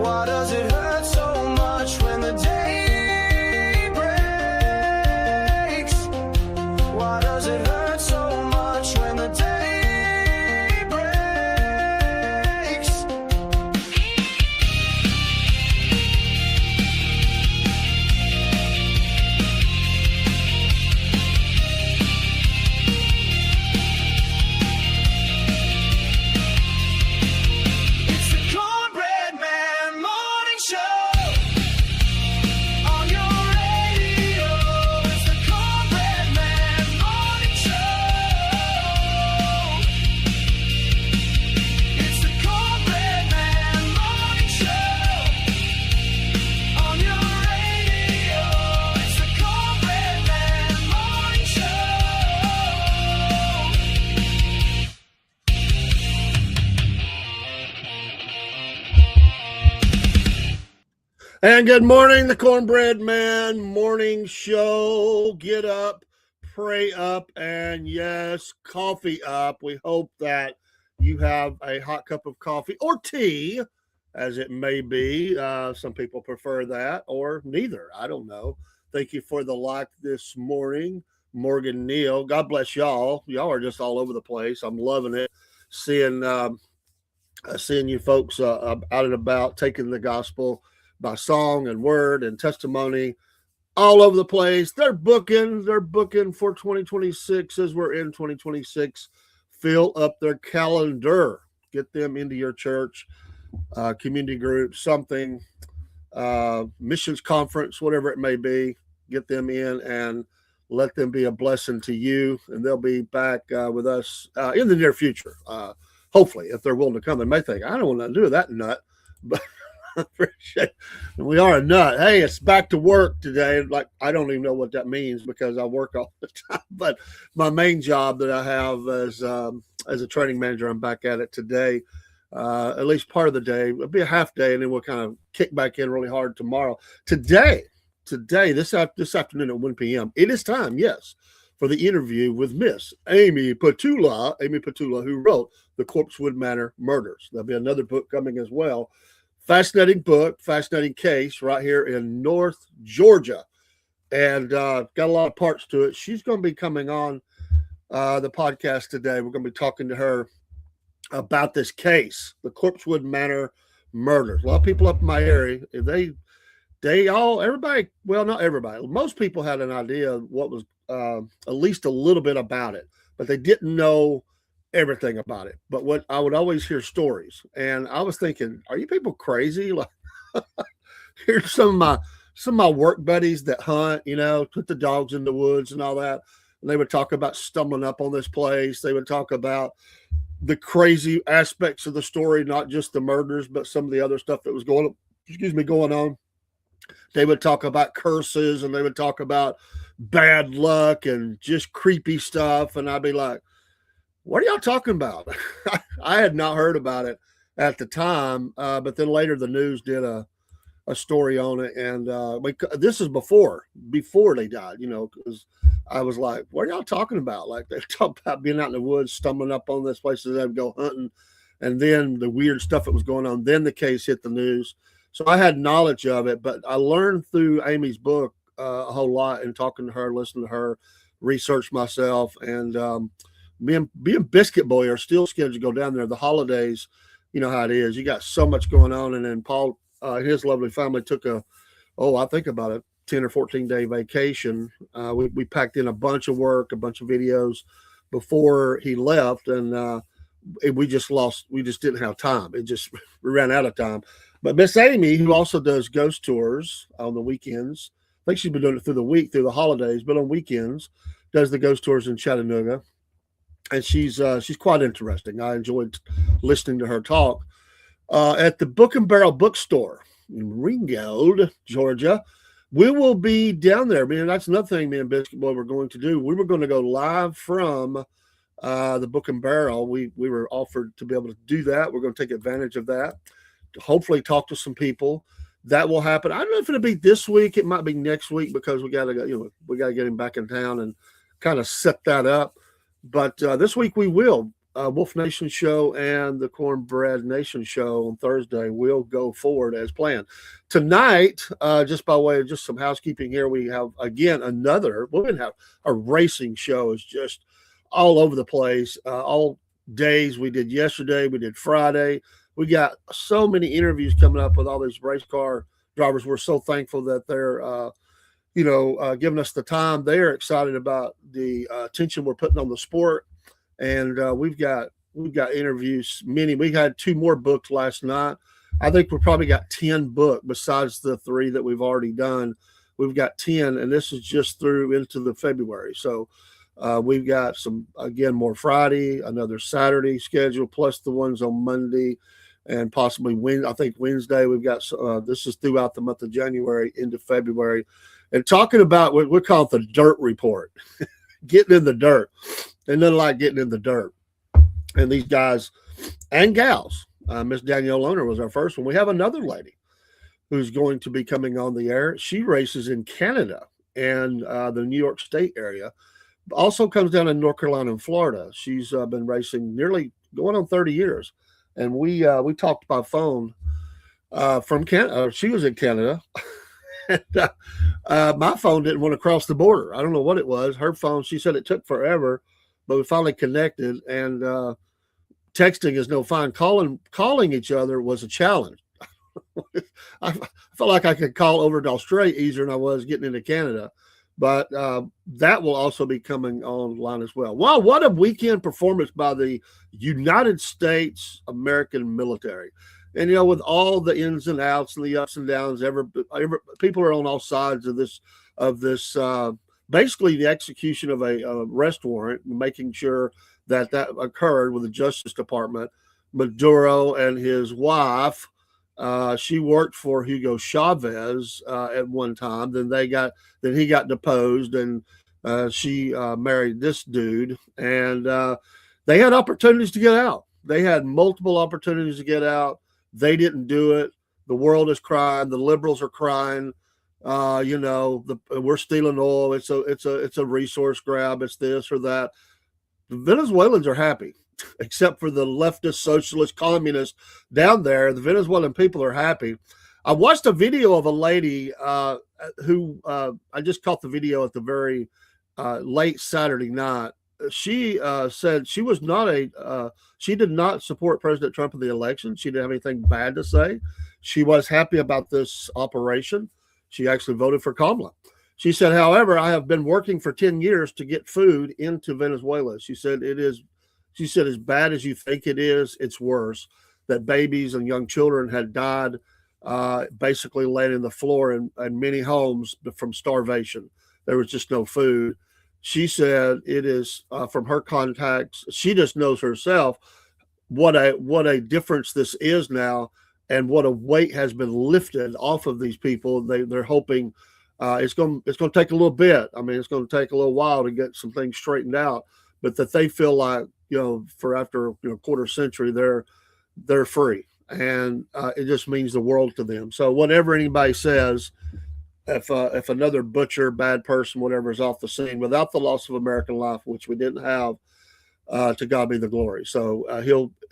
Why does it hurt so much when the day breaks? Why does it hurt so much when the day breaks? It's the Cornbread Man Morning Show on your radio. It's the Cornbread Man Morning Show. It's the Cornbread Man Morning Show on your radio. It's the Cornbread Man Morning Show. And good morning, the Cornbread Man Morning Show. Get up, pray up, and yes, coffee up. We hope that you have a hot cup of coffee or tea, as it may be. Some people prefer that, or neither. I don't know. Thank you for the like this morning, Morgan Neal. God bless y'all. Y'all are just all over the place. I'm loving it. Seeing you folks out and about, taking the gospel by song and word and testimony all over the place. They're booking for 2026 as we're in 2026. Fill up their calendar. Get them into your church, community group, something, missions conference, whatever it may be. Get them in and let them be a blessing to you. And they'll be back with us in the near future. Hopefully, if they're willing to come. They may think, I don't want to do that nut, but we are a nut. Hey, it's back to work today. Like, I don't even know what that means because I work all the time. But my main job that I have as a training manager, I'm back at it today. At least part of the day. It'll be a half day, and then we'll kind of kick back in really hard tomorrow. Today, this afternoon at 1 p.m., it is time, yes, for the interview with Miss Amy Petula, who wrote The Corpsewood Manor Murders. There'll be another book coming as well. Fascinating book, fascinating case right here in North Georgia. And got a lot of parts to it. She's going to be coming on the podcast today. We're going to be talking to her about this case, the Corpsewood Manor murders. A lot of people up in my area, everybody, well, not everybody, most people had an idea of what was at least a little bit about it, but they didn't know everything about it. But what I would always hear stories, and I was thinking, are you people crazy? Like, here's some of my work buddies that hunt, put the dogs in the woods and all that. And they would talk about stumbling up on this place. They would talk about the crazy aspects of the story, not just the murders, but some of the other stuff that was going on. They would talk about curses, and they would talk about bad luck and just creepy stuff. And I'd be like, what are y'all talking about? I had not heard about it at the time, but then later the news did a story on it, and this is before they died, because I was like, what are y'all talking about? Like, they talk about being out in the woods, stumbling up on this place, they would go hunting, and then the weird stuff that was going on. Then the case hit the news, so I had knowledge of it, but I learned through Amy's book a whole lot, and talking to her, listening to her, research myself, and me and Biscuit Boy are still scheduled to go down there. The holidays, you know how it is. You got so much going on. And then Paul, his lovely family took I think about a 10 or 14 day vacation. We packed in a bunch of work, a bunch of videos before he left. And we just didn't have time. We ran out of time. But Miss Amy, who also does ghost tours on the weekends, I think she's been doing it through the week, through the holidays, but on weekends, does the ghost tours in Chattanooga. And she's quite interesting. I enjoyed listening to her talk at the Book and Barrel bookstore in Ringgold, Georgia. We will be down there. Man, that's another thing me and Biscuit Boy were going to do. We were going to go live from the Book and Barrel. We were offered to be able to do that. We're going to take advantage of that. Hopefully talk to some people. That will happen. I don't know if it'll be this week. It might be next week because we got to go, we got to get him back in town and kind of set that up. But this week we will. Wolf Nation show and the Cornbread Nation show on Thursday will go forward as planned. Tonight, just by way of just some housekeeping here, we have again another. We're going to have a racing show. Is just all over the place. All days we did yesterday, we did Friday. We got so many interviews coming up with all these race car drivers. We're so thankful that they're giving us the time. They're excited about the attention we're putting on the sport, and we've got interviews. Many. We had 2 more booked last night. I think we probably got 10 booked besides the 3 that we've already done. We've got 10, and this is just through into the February. So we've got some, again, more Friday, another Saturday schedule, plus the ones on Monday and possibly Wednesday. I think Wednesday we've got. This is throughout the month of January into February. And talking about what we call it the dirt report, getting in the dirt, and then like getting in the dirt. And these guys and gals, Miss Danielle Lohner was our first one. We have another lady who's going to be coming on the air. She races in Canada and the New York State area. Also comes down in North Carolina and Florida. She's been racing nearly going on 30 years. And we talked by phone from Canada. She was in Canada. And, my phone didn't want to cross the border. I don't know what it was. Her phone, she said it took forever, but we finally connected. And texting is no fun. Calling each other was a challenge. I felt like I could call over to Australia easier than I was getting into Canada. But that will also be coming online as well. Wow, what a weekend performance by the United States American military. And, with all the ins and outs and the ups and downs, people are on all sides of this, basically the execution of a arrest warrant, making sure that occurred with the Justice Department. Maduro and his wife, she worked for Hugo Chavez at one time. Then he got deposed, and she married this dude. And they had opportunities to get out. They had multiple opportunities to get out. They didn't do it. The world is crying. The liberals are crying. We're stealing oil. It's a resource grab. It's this or that. The Venezuelans are happy, except for the leftist, socialist, communist down there. The Venezuelan people are happy. I watched a video of a lady who I just caught the video at the very late Saturday night. She said she was she did not support President Trump in the election. She didn't have anything bad to say. She was happy about this operation. She actually voted for Kamala. She said, however, I have been working for 10 years to get food into Venezuela. She said, as bad as you think it is, it's worse. That babies and young children had died basically laying on the floor in many homes from starvation. There was just no food. She said it is from her contacts. She just knows herself what a difference this is now, and what a weight has been lifted off of these people. They're hoping it's going to take a little bit. I mean, it's going to take a little while to get some things straightened out, but that they feel like for after a quarter century they're free, and it just means the world to them. So whatever anybody says. If another butcher, bad person, whatever is off the scene without the loss of American life, which we didn't have, to God be the glory. So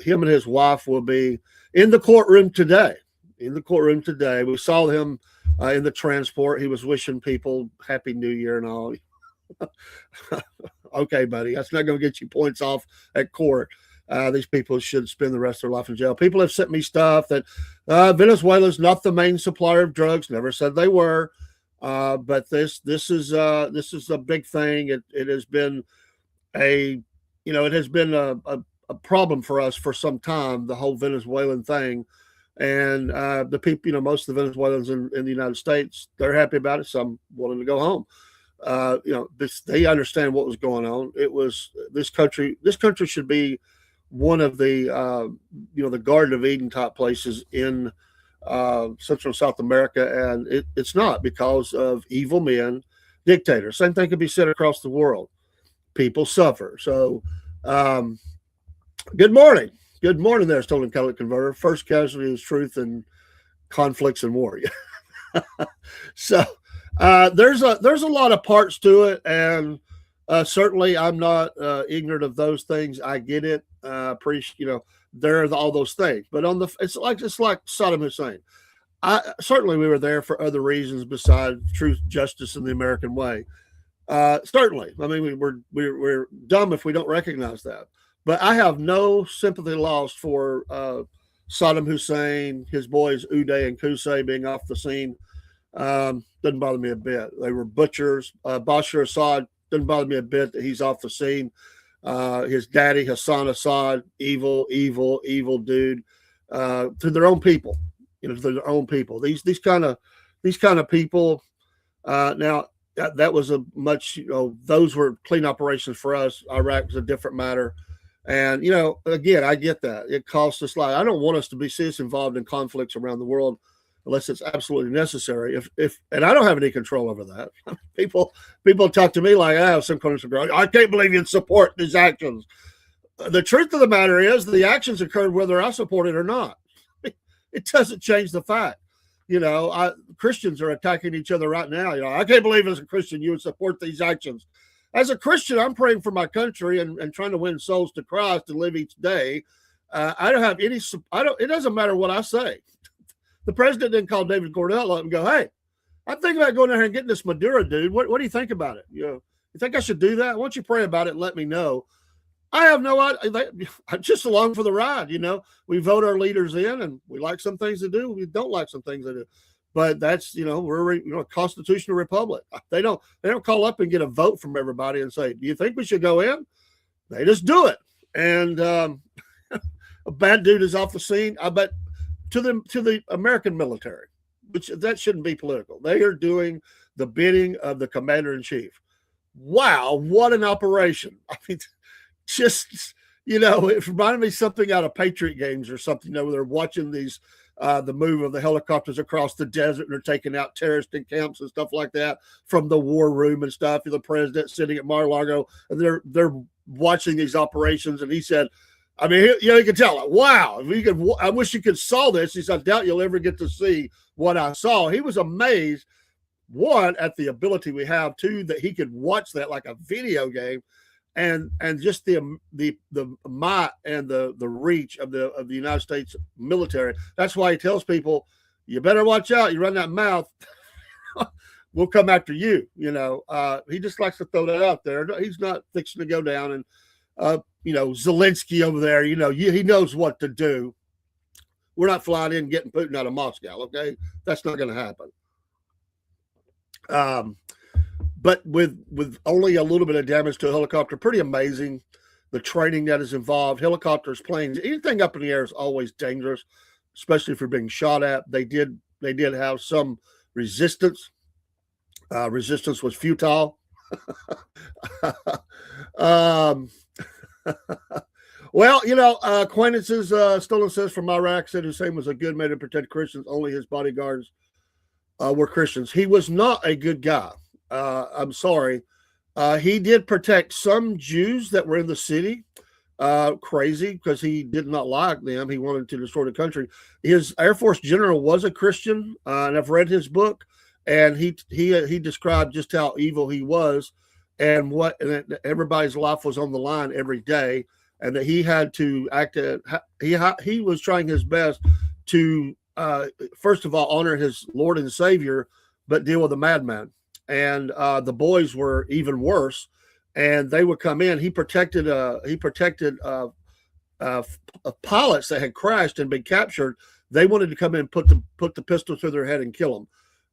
him and his wife will be in the courtroom today. We saw him in the transport. He was wishing people Happy New Year and all. Okay, buddy, that's not going to get you points off at court. These people should spend the rest of their life in jail. People have sent me stuff that Venezuela's not the main supplier of drugs. Never said they were, but this is a big thing. It has been a problem for us for some time. The whole Venezuelan thing, and the people, most of the Venezuelans in the United States, they're happy about it. Some willing to go home. They understand what was going on. It was this country should be one of the the Garden of Eden type places in Central and South America, and it's not, because of evil men, dictators. Same thing could be said across the world. People suffer. So good morning there, Stolen Catalytic Converter. First casualty is truth and conflicts and war. So there's a lot of parts to it, and Certainly, I'm not ignorant of those things. I get it. There are all those things. But it's like Saddam Hussein. Certainly we were there for other reasons besides truth, justice, and the American way. Certainly, I mean we're dumb if we don't recognize that. But I have no sympathy lost for Saddam Hussein, his boys Uday and Qusay being off the scene. Doesn't bother me a bit. They were butchers. Bashar Assad doesn't bother me a bit that he's off the scene. His daddy Hassan Assad, evil, evil, evil dude. To their own people, to their own people. These kind of people. Now that was a much. Those were clean operations for us. Iraq was a different matter. And again, I get that it costs us life. I don't want us to be seriously involved in conflicts around the world unless it's absolutely necessary. And I don't have any control over that. People talk to me like I have some kind of control. I can't believe you'd support these actions. The truth of the matter is the actions occurred whether I support it or not. It doesn't change the fact. Christians are attacking each other right now. I can't believe as a Christian you would support these actions. As a Christian, I'm praying for my country and trying to win souls to Christ and live each day. I don't have any. It doesn't matter what I say. The president didn't call David Cordell up and go, "Hey, I'm thinking about going out here and getting this Maduro dude. What do you think about it? You think I should do that? Why don't you pray about it and let me know?" I have no idea. I'm just along for the ride. We vote our leaders in, and we like some things to do. We don't like some things to do. But that's we're a constitutional republic. They don't call up and get a vote from everybody and say, "Do you think we should go in?" They just do it. And a bad dude is off the scene. I bet to the American military, which that shouldn't be political. They are doing the bidding of the commander in chief. Wow, what an operation! I mean, just it reminded me something out of Patriot games or something. Where they're watching these. The move of the helicopters across the desert and they're taking out terrorist encampments and stuff like that from the war room and stuff. The president sitting at Mar-a-Lago and they're watching these operations. And he said, I mean, you can tell, wow, I wish you could saw this. He said, I doubt you'll ever get to see what I saw. He was amazed, one, at the ability we have, two, that he could watch that like a video game. And just the might and the reach of the United States military. That's why he tells people, you better watch out. You run that mouth, we'll come after you. He just likes to throw that out there. He's not fixing to go down. And Zelensky over there, he knows what to do. We're not flying in and getting Putin out of Moscow. Okay, that's not going to happen. But with only a little bit of damage to a helicopter, pretty amazing. The training that is involved, helicopters, planes, anything up in the air is always dangerous, especially if you're being shot at. They did have some resistance. Resistance was futile. Well, acquaintances, Stolen says from Iraq, said Hussein was a good man to protect Christians. Only his bodyguards were Christians. He was not a good guy. I'm sorry. He did protect some Jews that were in the city. Crazy, because he did not like them. He wanted to destroy the country. His Air Force general was a Christian, and I've read his book, and he described just how evil he was, and that everybody's life was on the line every day, and that he had to act. He was trying his best to first of all honor his Lord and Savior, but deal with a madman. And the boys were even worse, and they would come in. He protected pilots that had crashed and been captured. They wanted to come in and put the pistol to their head and kill them.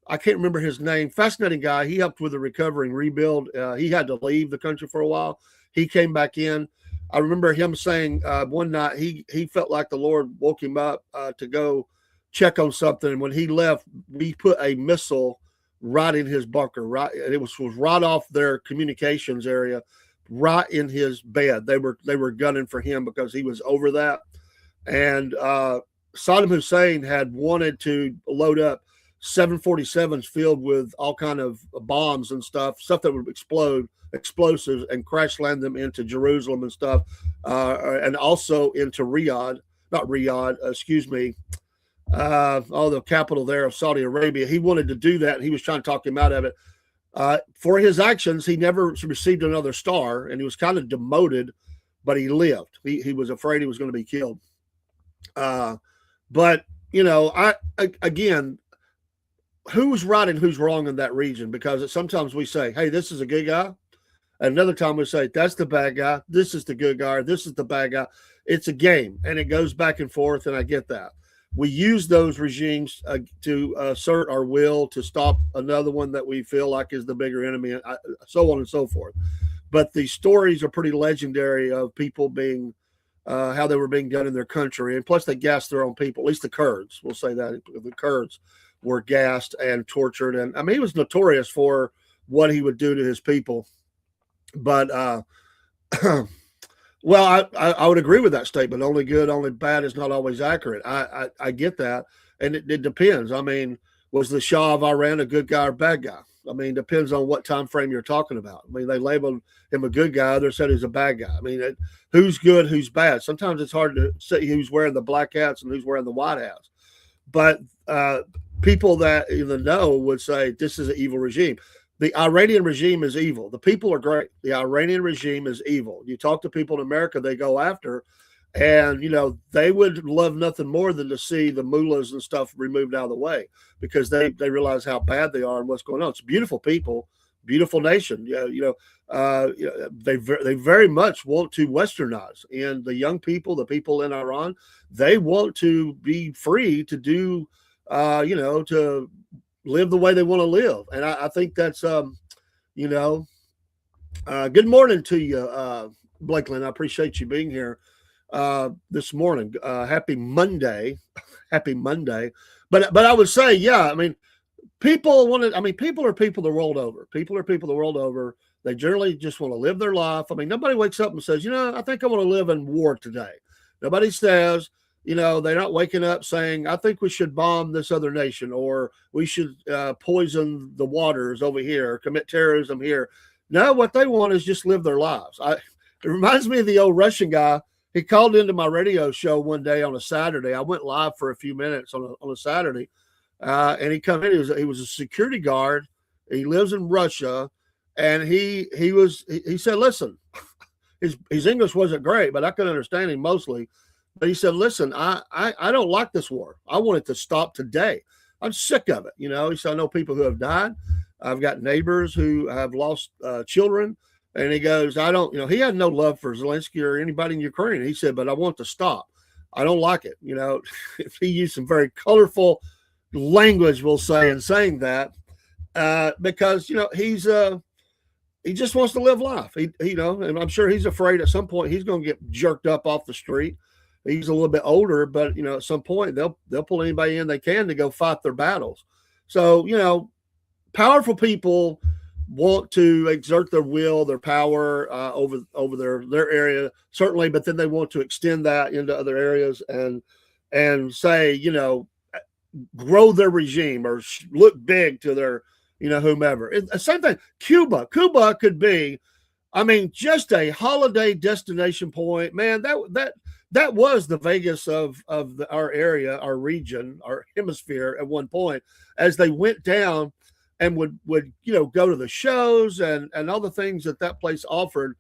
I can't remember his name. Fascinating guy. He helped with the recovery and rebuild. He had to leave the country for a while. He came back in. I remember him saying one night he felt like the Lord woke him up to go check on something. And when he left, we put a missile right in his bunker, right. It was right off their communications area, right in his bed. They were gunning for him because he was over that. And Saddam Hussein had wanted to load up 747s filled with all kind of bombs and stuff that would explode, explosives, and crash land them into Jerusalem and stuff, and also into the capital there of Saudi Arabia. He wanted to do that. He was trying to talk him out of it. For his actions, he never received another star, and he was kind of demoted, but he lived. He was afraid he was going to be killed. Uh, but again, who's right and who's wrong in that region? Because sometimes we say, "Hey, this is a good guy," and another time we say, "That's the bad guy. This is the good guy. Or this is the bad guy." It's a game, and it goes back and forth. And I get that. We use those regimes to assert our will to stop another one that we feel like is the bigger enemy, and so on and so forth. But the stories are pretty legendary of people being how they were being done in their country, and plus they gassed their own people. At least the Kurds, we'll say that the Kurds were gassed and tortured, and I mean he was notorious for what he would do to his people. But well, I would agree with that statement. Only good, only bad is not always accurate. I get that, and it depends. I mean, was the Shah of Iran a good guy or bad guy? I mean, depends on what time frame you're talking about. I mean, they labeled him a good guy. Others said he's a bad guy. I mean, who's good, who's bad? Sometimes it's hard to say who's wearing the black hats and who's wearing the white hats. But people that even know would say this is an evil regime. The Iranian regime is evil. The people are great. The Iranian regime is evil. You talk to people in America, they go after, and they would love nothing more than to see the mullahs and stuff removed out of the way because they realize how bad they are and what's going on. It's beautiful people, beautiful nation. They very much want to westernize, and the young people, the people in Iran, they want to be free to do, to live the way they want to live. And I think that's, good morning to you, Blakeland. I appreciate you being here this morning. Happy Monday. Happy Monday. But I would say, yeah, I mean, people are people the world over. People are people the world over. They generally just want to live their life. I mean, nobody wakes up and says, I think I want to live in war today. Nobody says, they're not waking up saying, I think we should bomb this other nation, or we should poison the waters over here, or commit terrorism here. No, what they want is just live their lives. It reminds me of the old Russian guy. He called into my radio show one day on a Saturday. I went live for a few minutes on a Saturday, and he come in. He was a security guard. He lives in Russia, and he said, listen, his English wasn't great, but I could understand him mostly. But he said, listen, I don't like this war. I want it to stop today. I'm sick of it. He said, I know people who have died. I've got neighbors who have lost children. And he goes, I don't, he had no love for Zelensky or anybody in Ukraine. He said, but I want to stop. I don't like it. If he used some very colorful language, we'll say, in saying that, because, he just wants to live life. And I'm sure he's afraid at some point he's going to get jerked up off the street. He's a little bit older, but at some point they'll pull anybody in they can to go fight their battles. So powerful people want to exert their will, their power over their area, certainly, but then they want to extend that into other areas and say grow their regime or look big to their whomever. Same thing. Cuba could be, just a holiday destination point. Man, that was the Vegas of our area, our region, our hemisphere at one point, as they went down and would go to the shows and all the things that place offered.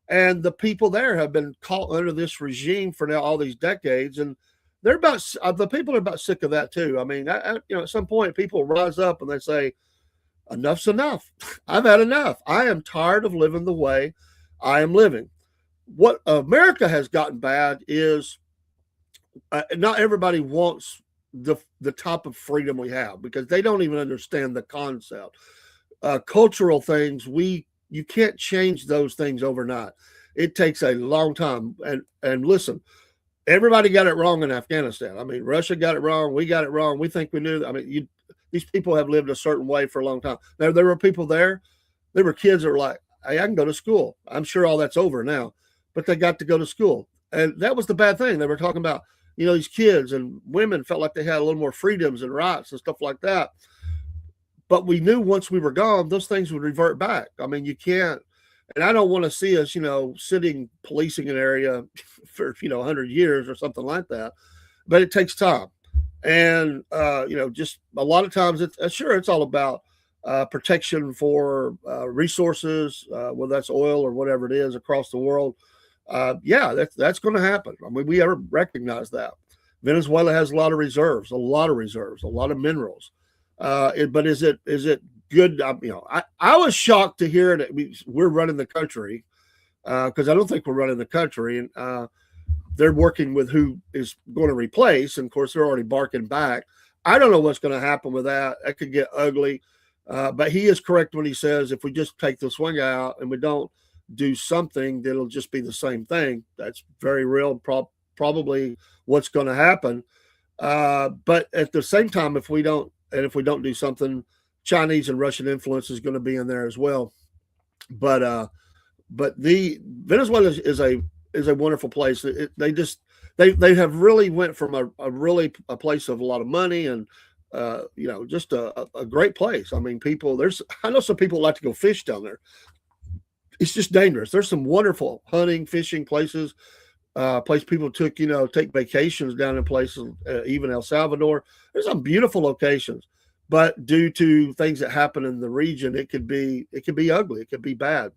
And the people there have been caught under this regime for now all these decades, and the people are about sick of that too. At some point people rise up and they say, enough's enough. I've had enough. I am tired of living the way I am living. What America has gotten bad is not everybody wants the type of freedom we have because they don't even understand the concept. Cultural things, you can't change those things overnight. It takes a long time. And listen, everybody got it wrong in Afghanistan. Russia got it wrong. We got it wrong. We think we knew. These people have lived a certain way for a long time. Now, there were people there. There were kids that were like, hey, I can go to school. I'm sure all that's over now. But they got to go to school. And that was the bad thing. They were talking about, these kids and women felt like they had a little more freedoms and rights and stuff like that. But we knew once we were gone, those things would revert back. You can't, and I don't want to see us, sitting policing an area for, 100 years or something like that. But it takes time. And, just a lot of times it's all about protection for resources, whether that's oil or whatever it is across the world. Yeah, that's going to happen. I mean, we ever recognize that. Venezuela has a lot of reserves, a lot of minerals. But is it good? I was shocked to hear that we're running the country, because I don't think we're running the country, and they're working with who is going to replace. And of course, they're already barking back. I don't know what's going to happen with that. That could get ugly. But he is correct when he says if we just take the swing out and we don't do something, that'll just be the same thing. That's very real, probably what's going to happen. But at the same time, if we don't do something, Chinese and Russian influence is going to be in there as well. But the Venezuela is a wonderful place. They have really went from a place of a lot of money and just a great place. I mean, I know some people like to go fish down there. It's just dangerous. There's some wonderful hunting, fishing places. Place people take vacations down in places, even El Salvador. There's some beautiful locations, but due to things that happen in the region, it could be ugly. It could be bad.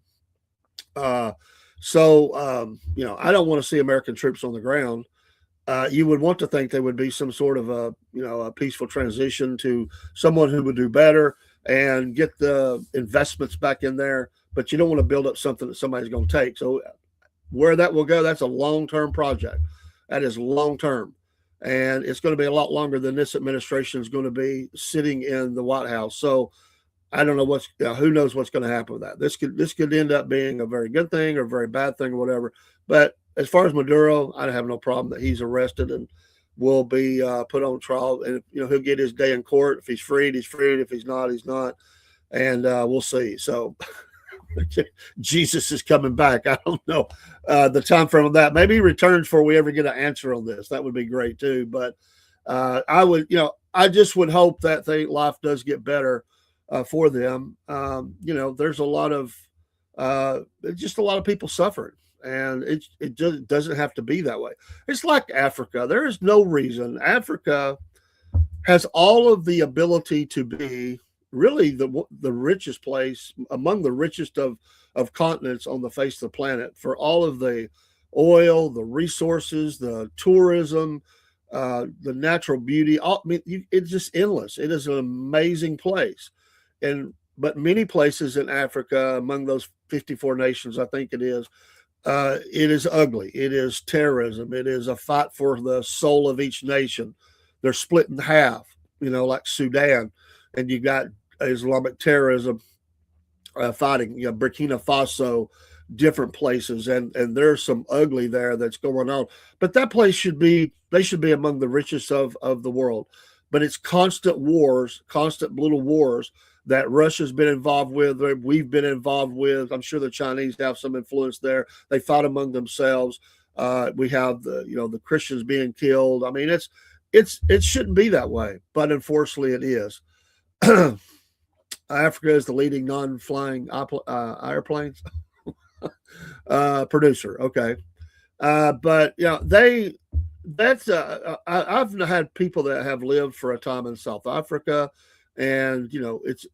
I don't want to see American troops on the ground. You would want to think there would be some sort of a peaceful transition to someone who would do better and get the investments back in there. But you don't want to build up something that somebody's going to take. So where that will go, that's a long-term project. That is long-term. And it's going to be a lot longer than this administration is going to be sitting in the White House. So I don't know who knows what's going to happen with that. This could end up being a very good thing or a very bad thing or whatever. But as far as Maduro, I have no problem that he's arrested and will be put on trial. And, he'll get his day in court. If he's freed, he's freed. If he's not, he's not. And we'll see. So Jesus is coming back. I don't know the time frame of that. Maybe he returns before we ever get an answer on this. That would be great too. But I just would hope that life does get better for them. There's a lot of people suffering, and it just doesn't have to be that way. It's like Africa. There is no reason. Africa has all of the ability to be really the richest place, among the richest of continents on the face of the planet, for all of the oil, the resources, the tourism, the natural beauty. It's just endless. It is an amazing place. But many places in Africa, among those 54 nations, I think it is ugly. It is terrorism. It is a fight for the soul of each nation. They're split in half, like Sudan. And you got Islamic terrorism fighting, Burkina Faso, different places, and there's some ugly there that's going on. But that place should be among the richest of the world. But it's constant little wars that Russia's been involved with, we've been involved with. I'm sure the Chinese have some influence there. They fight among themselves. We have the Christians being killed. I mean, it shouldn't be that way, but unfortunately it is. Africa is the leading non-flying airplanes producer. Okay. But I've had people that have lived for a time in South Africa, and it's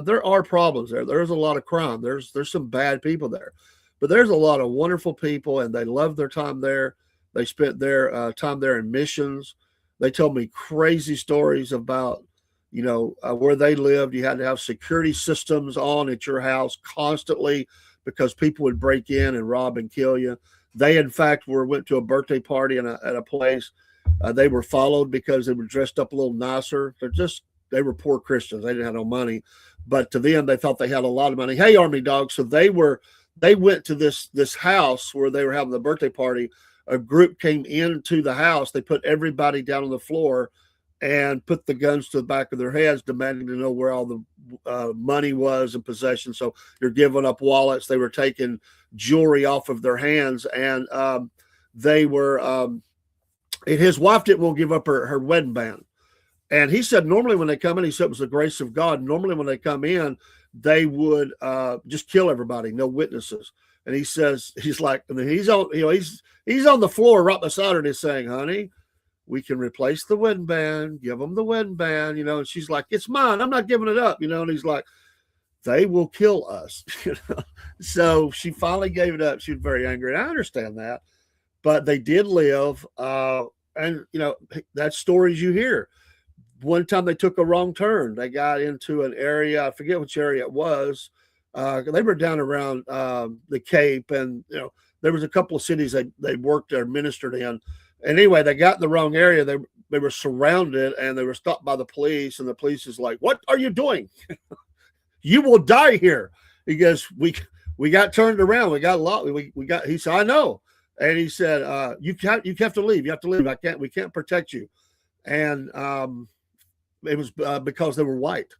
there are problems there. There's a lot of crime. There's some bad people there, but there's a lot of wonderful people, and they love their time there. They spent their time there in missions. They told me crazy stories about where they lived. You had to have security systems on at your house constantly because people would break in and rob and kill you. They, in fact, went to a birthday party at a place. They were followed because they were dressed up a little nicer. They were poor Christians. They didn't have no money, but to them, they thought they had a lot of money. Hey, Army dogs. So they went to this house where they were having the birthday party. A group came into the house. They put everybody down on the floor and put the guns to the back of their heads, demanding to know where all the money was and possessions. So you're giving up wallets. They were taking jewelry off of their hands, and they were. His wife didn't want to give up her wedding band, and he said normally when they come in, he said it was the grace of God. Normally when they come in, they would just kill everybody, no witnesses. And he says he's on the floor right beside her, and he's saying, "Honey, we can replace the wedding band, give them the wedding band, and she's like, it's mine. I'm not giving it up, and he's like, they will kill us. So she finally gave it up. She was very angry. And I understand that, but they did live. And, that's stories you hear. One time they took a wrong turn. They got into an area, I forget which area it was. They were down around the Cape, and there was a couple of cities they worked there, ministered in. And anyway, they got in the wrong area. They were surrounded, and they were stopped by the police. And the police is like, "What are you doing? You will die here." He goes, "We got turned around. We got a lot. We got." He said, "I know." And he said, "You have to leave. You have to leave. We can't protect you." And it was because they were white.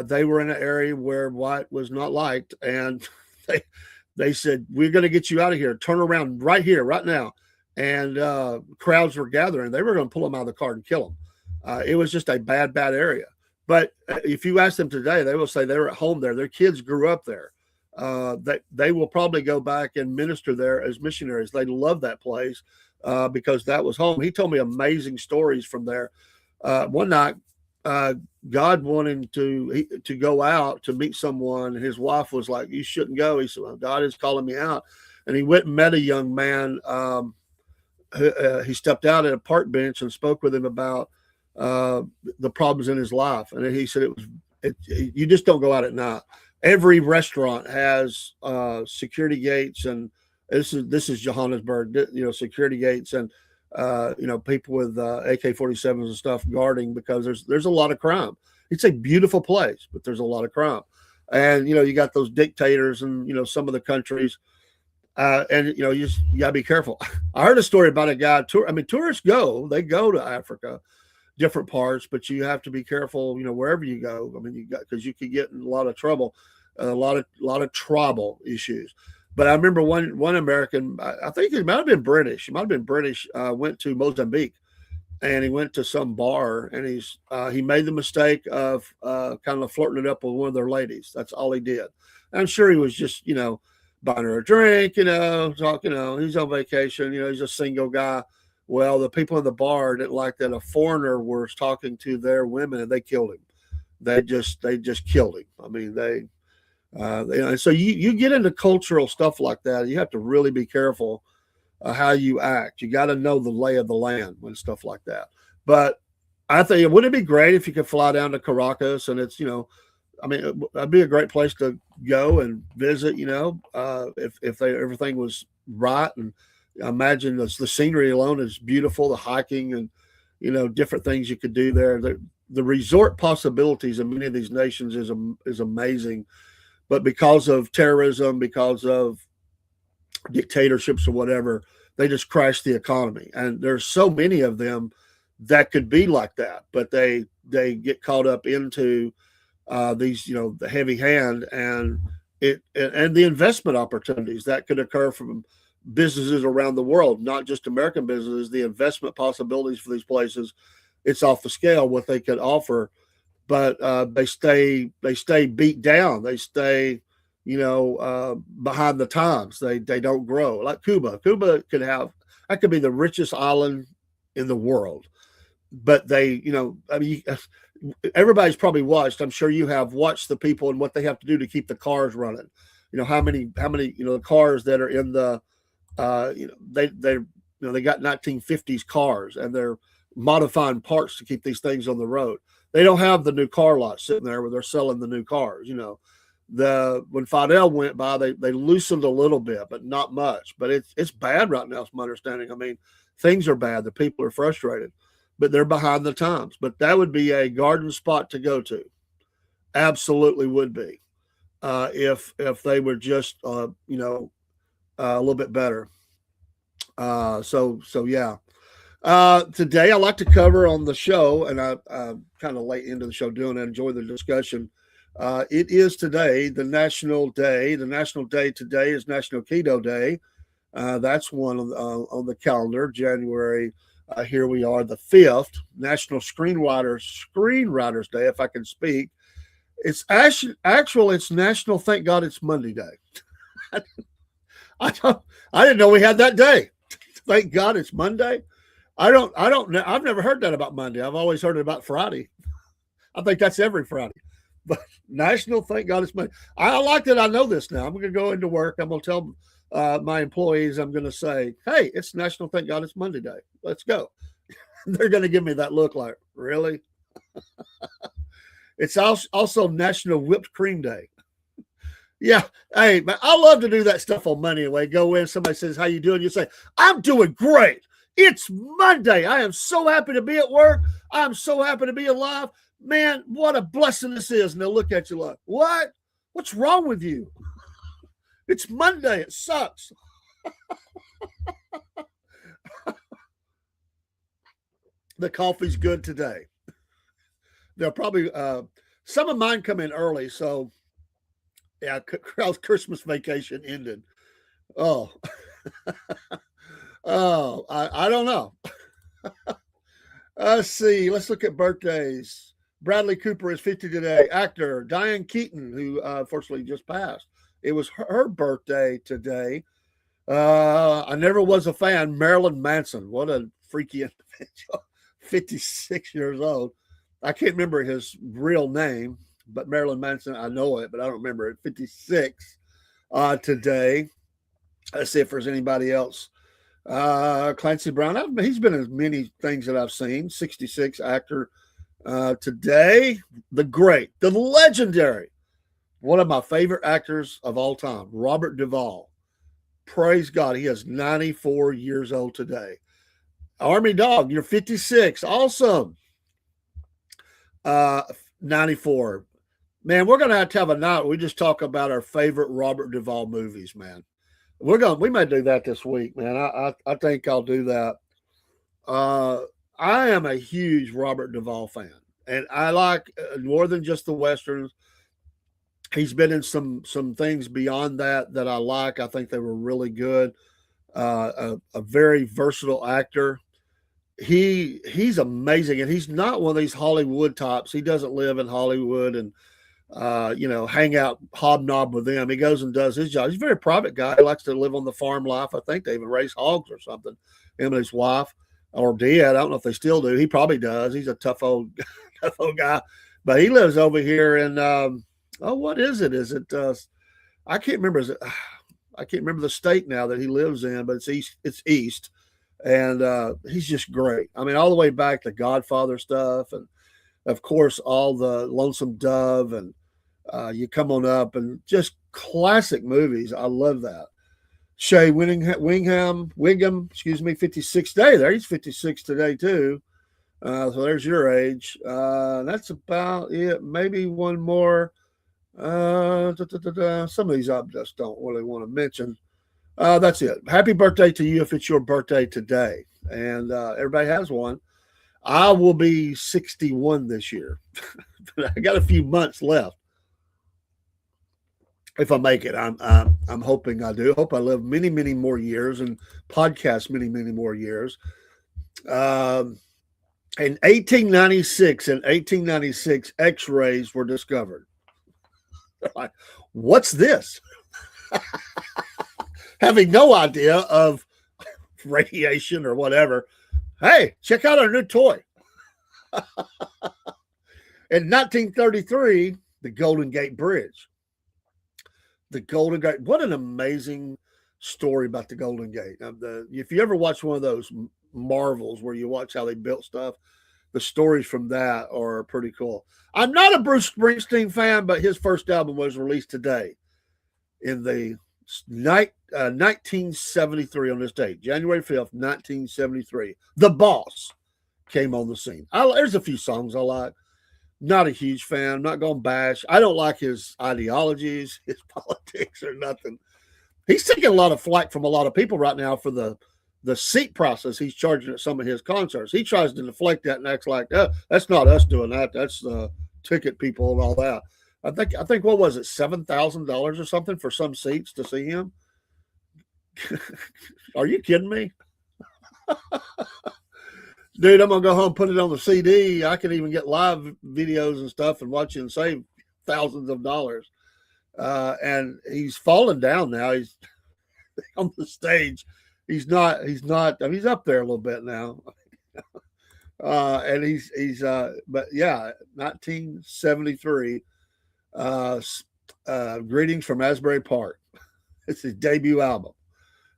They were in an area where white was not liked, and they said, "We're going to get you out of here. Turn around right here, right now." And crowds were gathering. They were going to pull them out of the car and kill them. It was just a bad area. But if you ask them today, they will say they were at home there. Their kids grew up there. They will probably go back and minister there as missionaries. They love that place because that was home. He told me amazing stories from there. One night, God wanted to go out to meet someone, and his wife was like, "You shouldn't go." He said, "Well, God is calling me out." And he went and met a young man. He stepped out at a park bench and spoke with him about the problems in his life. And he said you just don't go out at night. Every restaurant has security gates, and this is Johannesburg, security gates, and people with AK-47s and stuff guarding, because there's a lot of crime. It's a beautiful place, but there's a lot of crime. And you got those dictators and some of the countries, and you gotta be careful. I heard a story about a guy. Tourists they go to Africa, different parts, but you have to be careful, wherever you go. Because you could get in a lot of trouble, a lot of tribal issues. But I remember one American, I think he might have been British. He might have been British. Went to Mozambique, and he went to some bar, and he made the mistake of kind of flirting it up with one of their ladies. That's all he did. And I'm sure he was just buying her a drink, talking. He's on vacation. He's a single guy. Well, the people in the bar didn't like that a foreigner was talking to their women, and they killed him. They just killed him. So you get into cultural stuff like that. You have to really be careful how you act. You got to know the lay of the land when stuff like that. But I think wouldn't it be great if you could fly down to Caracas, and it's that'd be a great place to go and visit. If everything was right, and I imagine the scenery alone is beautiful. The hiking and different things you could do there. The resort possibilities in many of these nations is amazing. But because of terrorism, because of dictatorships or whatever, they just crash the economy. And there's so many of them that could be like that, but they get caught up into these, the heavy hand and the investment opportunities that could occur from businesses around the world, not just American businesses. The investment possibilities for these places, it's off the scale what they could offer. But they stay beat down. They stay, behind the times. They don't grow like Cuba. Cuba could be the richest island in the world, but everybody's probably watched. I'm sure you have watched the people and what they have to do to keep the cars running. How many cars that are in the they got 1950s cars, and they're modifying parts to keep these things on the road. They don't have the new car lot sitting there where they're selling the new cars. When Fidel went by, they loosened a little bit, but not much. But it's bad right now, is my understanding. Things are bad. The people are frustrated, but they're behind the times. But that would be a garden spot to go to. Absolutely would be, if they were just a little bit better. So yeah. Today I like to cover on the show, and I kind of late into the show doing it. Enjoy the discussion. It is today the national day. The national day today is National Keto Day. That's one on the calendar. January. Here we are, the 5th, National Screenwriters Day. If I can speak, it's it's National. Thank God it's Monday Day. I didn't know we had that day. Thank God it's Monday. I've never heard that about Monday. I've always heard it about Friday. I think that's every Friday. But National Thank God It's Monday. I like that I know this now. I'm going to go into work. I'm going to tell my employees, I'm going to say, hey, it's National Thank God It's Monday Day. Let's go. They're going to give me that look like, really? It's also National Whipped Cream Day. Yeah. Hey, man, I love to do that stuff on Monday anyway. Go in, somebody says, how you doing? You say, I'm doing great. It's Monday. I am so happy to be at work. I'm so happy to be alive. Man, what a blessing this is. And they'll look at you like, what? What's wrong with you? It's Monday. It sucks. The coffee's good today. They'll probably, some of mine come in early. So, yeah, Christmas vacation ended. Oh, oh, I don't know. Let's see. Let's look at birthdays. Bradley Cooper is 50 today. Actor Diane Keaton, who unfortunately just passed. It was her birthday today. I never was a fan. Marilyn Manson. What a freaky individual. 56 years old. I can't remember his real name, but Marilyn Manson, I know it, but I don't remember it. 56 today. Let's see if there's anybody else. Clancy Brown. He's been in many things that I've seen. 66 actor. Today, the great, the legendary, one of my favorite actors of all time, Robert Duvall. Praise God, he is 94 years old today. Army Dog, you're 56. We 94. Man, we're going to have a night. We just talk about our favorite Robert Duvall movies, man. We may do that this week, man. I think I'll do that. I am a huge Robert Duvall fan, and I like more than just the Westerns. He's been in some things beyond that I like. I think they were really good. A very versatile actor. He's amazing, and he's not one of these Hollywood types. He doesn't live in Hollywood and hang out, hobnob with them. He goes and does his job. He's a very private guy. He likes to live on the farm life. I think they even raise hogs or something. Him and his wife, or did. I don't know if they still do. He probably does. He's a tough old guy. But he lives over here in what is it? Is it I can't remember. I can't remember the state now that he lives in, but it's east. It's east, and he's just great. I mean, all the way back to Godfather stuff, and of course all the Lonesome Dove, and you come on up, and just classic movies. I love that. Shea Wingham, 56 day there. He's 56 today too. So there's your age. That's about it. Maybe one more. Some of these I just don't really want to mention. That's it. Happy birthday to you if it's your birthday today. And everybody has one. I will be 61 this year. I got a few months left. If I make it, I'm hoping I do. Hope I live many, many more years and podcast many, many more years. In 1896, X-rays were discovered. Like, what's this? Having no idea of radiation or whatever. Hey, check out our new toy. In 1933, the Golden Gate Bridge. The Golden Gate. What an amazing story about the Golden Gate. If you ever watch one of those marvels where you watch how they built stuff, the stories from that are pretty cool. I'm not a Bruce Springsteen fan, but his first album was released today in the 1973 on this date, January 5th, 1973. The Boss came on the scene. There's a few songs I like. Not a huge fan. I'm not going to bash. I don't like his ideologies, his politics, or nothing. He's taking a lot of flack from a lot of people right now for the seat process he's charging at some of his concerts. He tries to deflect that and acts like, that's not us doing that. That's the ticket people and all that. I think what was it, $7,000 or something for some seats to see him? Are you kidding me? Dude, I'm going to go home, put it on the CD. I can even get live videos and stuff and watch it and save thousands of dollars. And he's fallen down now. He's on the stage. He's not, I mean, he's up there a little bit now. And but yeah, 1973. Uh, Greetings from Asbury Park. It's his debut album.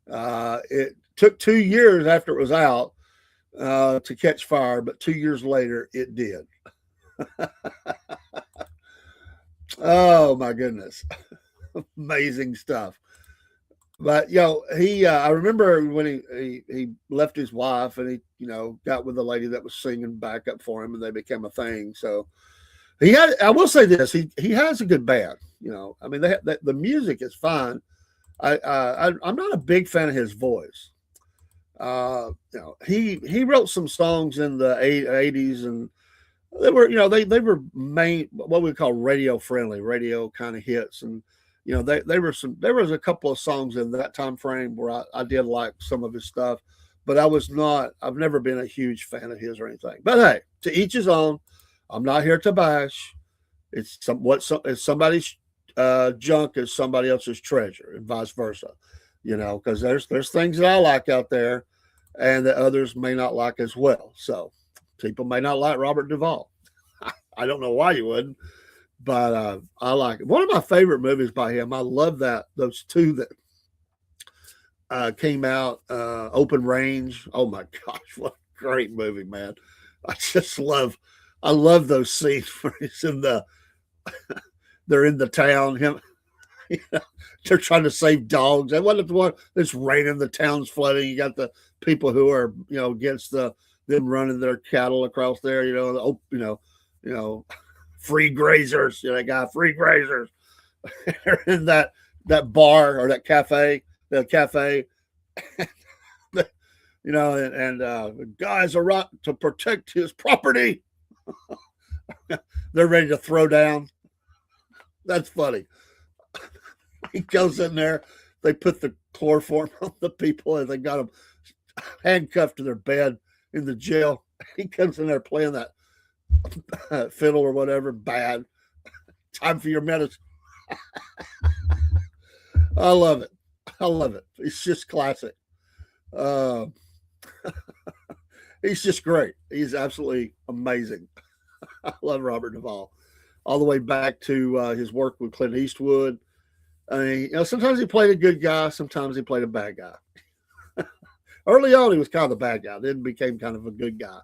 It took 2 years after it was out to catch fire, but 2 years later it did. Oh my goodness, amazing stuff. But I remember when he left his wife and he got with the lady that was singing backup for him, and they became a thing. So he had. I will say this: he has a good band. I mean, the music is fine. I'm not a big fan of his voice. He wrote some songs in the '80s, and they were they were main what we call radio friendly, radio kind of hits, and there was a couple of songs in that time frame where I did like some of his stuff, but I've never been a huge fan of his or anything. But hey, to each his own. I'm not here to bash. It's somebody's junk is somebody else's treasure, and vice versa. Because there's things that I like out there, and that others may not like as well. So people may not like Robert Duvall. I don't know why you wouldn't, but I like it. One of my favorite movies by him. I love those two that came out. Open Range. Oh my gosh, what a great movie, man! I love those scenes where they're in the town. They're trying to save dogs. That wasn't the one that's raining, the town's flooding. You got the people who are, against them running their cattle across there, free grazers, that guy, free grazers. They're in that bar or that cafe, and the guys are right to protect his property. They're ready to throw down. That's funny. He goes in there. They put the chloroform on the people, and they got them handcuffed to their bed in the jail. He comes in there playing that fiddle or whatever. Bad. Time for your medicine. I love it. It's just classic. Uh, he's just great. He's absolutely amazing. I love Robert Duvall, all the way back to his work with Clint Eastwood. I mean, sometimes he played a good guy, sometimes he played a bad guy. Early on, he was kind of the bad guy, then became kind of a good guy.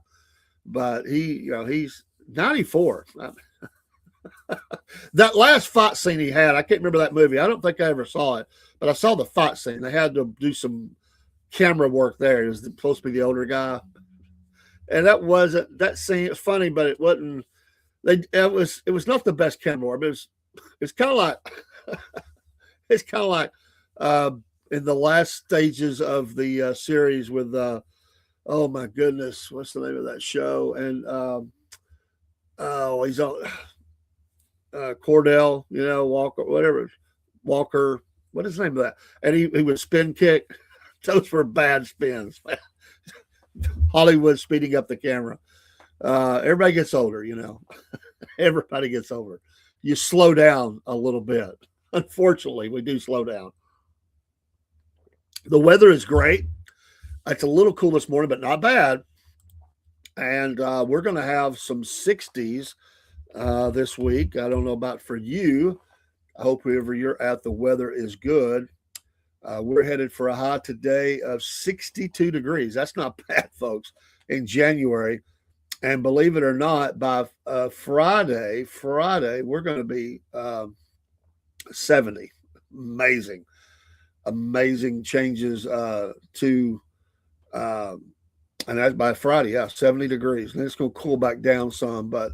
But he's 94. That last fight scene he had, I can't remember that movie. I don't think I ever saw it, but I saw the fight scene. They had to do some camera work there. It was supposed to be the older guy. And that scene. It's funny, but it wasn't. It was not the best camera work. But it's kind of like in the last stages of the series with oh my goodness, what's the name of that show? And he's on Cordell, Walker, whatever, Walker. What is the name of that? And he would spin kick. Those were bad spins. Hollywood speeding up the camera. Everybody gets older, Everybody gets older. You slow down a little bit. Unfortunately, we do slow down. The weather is great. It's a little cool this morning, but not bad. And we're going to have some 60s this week. I don't know about for you. I hope wherever you're at, the weather is good. We're headed for a high today of 62 degrees. That's not bad, folks, in January. And believe it or not, by Friday, we're going to be 70. Amazing changes to, and that's by Friday, 70 degrees. And it's going to cool back down some, but,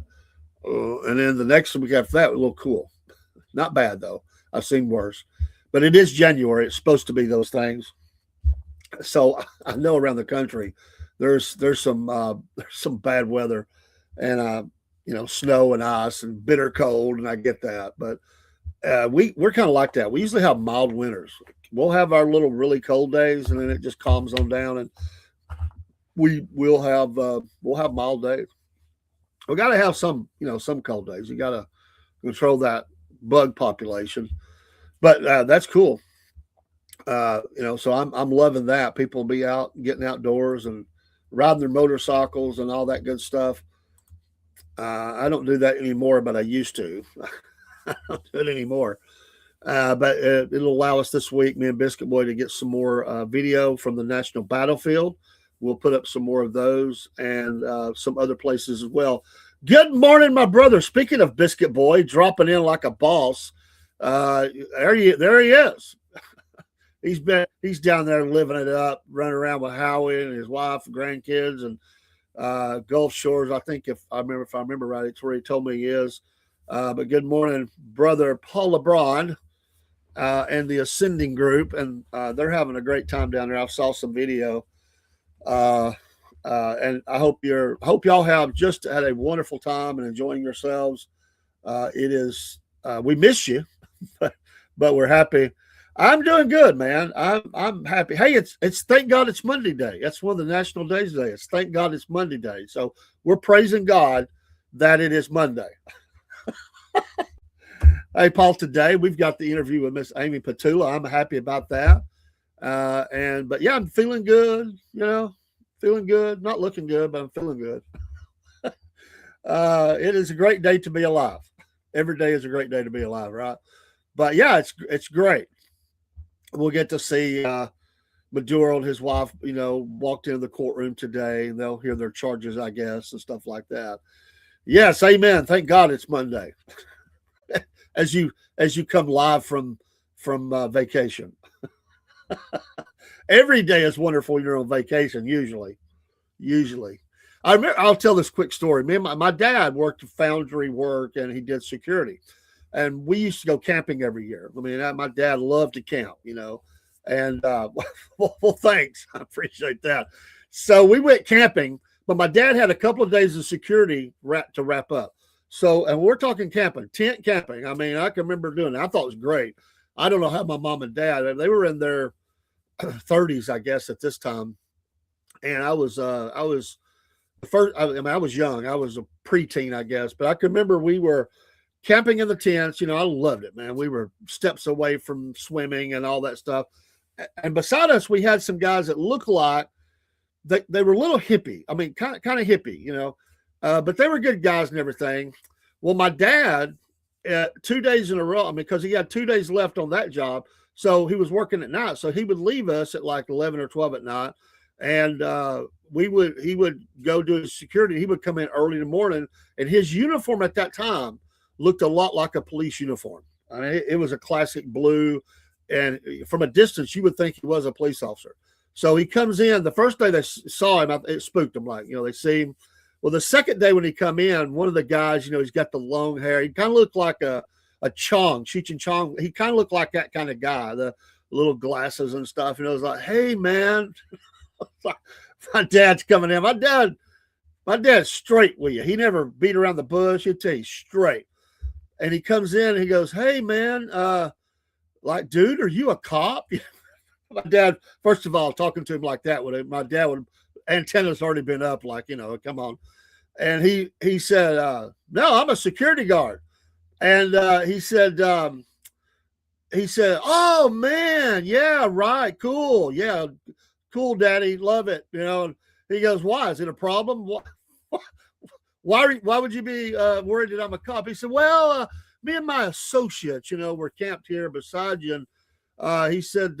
and then the next week after that, a little cool. Not bad, though. I've seen worse. But it is January. It's supposed to be those things. So I know around the country there's some bad weather, and snow and ice and bitter cold, and I get that. But we're kind of like that. We usually have mild winters. We'll have our little really cold days, and then it just calms on down, and we'll have mild days. We got to have some cold days. You got to control that bug population. But that's cool. So I'm loving that. People will be out getting outdoors and riding their motorcycles and all that good stuff. I don't do that anymore, but I used to. I don't do it anymore. But it'll allow us this week, me and Biscuit Boy, to get some more video from the national battlefield. We'll put up some more of those and some other places as well. Good morning, my brother. Speaking of Biscuit Boy, dropping in like a boss. There he is. He's down there living it up, running around with Howie and his wife, and grandkids, and Gulf Shores. I think if I remember right, it's where he told me he is. But good morning, brother Paul LeBron and the Ascending Group, and they're having a great time down there. I saw some video, and I hope y'all have just had a wonderful time and enjoying yourselves. It is we miss you, but we're happy. I'm doing good, man. I'm happy. Hey, it's thank God it's Monday day. That's one of the national days today. It's thank God it's Monday day. So we're praising God that it is Monday. Hey, Paul, today we've got the interview with Miss Amy Petula. I'm happy about that. But yeah, I'm feeling good, feeling good, not looking good, but I'm feeling good. It is a great day to be alive. Every day is a great day to be alive, right? But yeah, it's great. We'll get to see Maduro and his wife, walked into the courtroom today, and they'll hear their charges, I guess, and stuff like that. Yes, amen. Thank God it's Monday. as you come live from vacation. Every day is wonderful when you're on vacation. Usually, I'll tell this quick story. My dad worked foundry work, and he did security. And we used to go camping every year. I mean, my dad loved to camp, and well, thanks. I appreciate that. So we went camping, but my dad had a couple of days of security to wrap up. So, and we're talking camping, tent camping. I mean, I can remember doing it. I thought it was great. I don't know how my mom and dad, they were in their 30s, I guess, at this time. And I was young. I was a preteen, I guess, but I can remember we were camping in the tents. I loved it, man. We were steps away from swimming and all that stuff. And beside us, we had some guys that looked like they were a little hippie. I mean, kind of hippie, but they were good guys and everything. Well, my dad, 2 days in a row, because he had 2 days left on that job. So he was working at night. So he would leave us at like 11 or 12 at night. And he would go do his security. He would come in early in the morning, and his uniform at that time looked a lot like a police uniform. I mean, it was a classic blue, and from a distance, you would think he was a police officer. So he comes in. The first day they saw him, it spooked them. Like, they see him. Well, the second day when he come in, one of the guys, he's got the long hair. He kind of looked like a Chong, Cheech and Chong. He kind of looked like that kind of guy, the little glasses and stuff. And I was like, hey, man, my dad's coming in. My dad's straight with you. He never beat around the bush. He'll tell you straight. And he comes in and he goes, hey, man, dude, are you a cop? My dad, first of all, talking to him like that, my dad would, antennas already been up, like, come on. And he said, no, I'm a security guard. And he said, oh, man, yeah, right, cool. Yeah, cool, Daddy, love it. And he goes, why? Is it a problem? Why would you be worried that I'm a cop? He said, well, me and my associates, we're camped here beside you. And he said,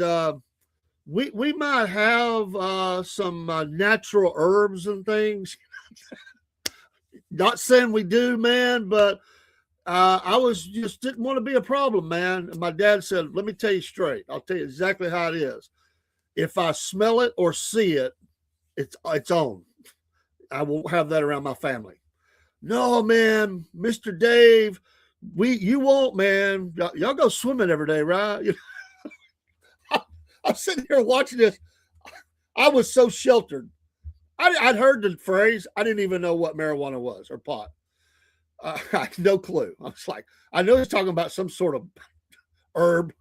we might have some natural herbs and things. Not saying we do, man, but I didn't want to be a problem, man. And my dad said, let me tell you straight. I'll tell you exactly how it is. If I smell it or see it, it's on. I won't have that around my family. No, man, Mr. Dave, you won't, man. Y'all go swimming every day, right? I'm sitting here watching this. I was so sheltered. I'd heard the phrase. I didn't even know what marijuana was or pot. I had no clue. I was like, I know he's talking about some sort of herb.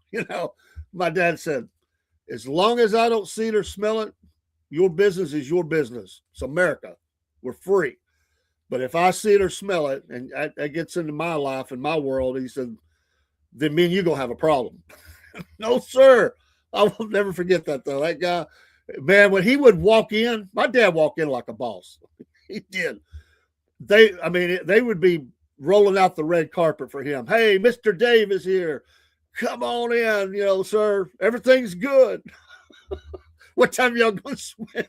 My dad said, as long as I don't see it or smell it, your business is your business. It's America. We're free. But if I see it or smell it, and that gets into my life and my world, he said, then me and you going to have a problem. No, sir. I will never forget that, though. That guy, Man, when he would walk in, my dad walked in like a boss. He did. I mean, they would be rolling out the red carpet for him. Hey, Mr. Dave is here. Come on in, sir. Everything's good. What time y'all going to swim?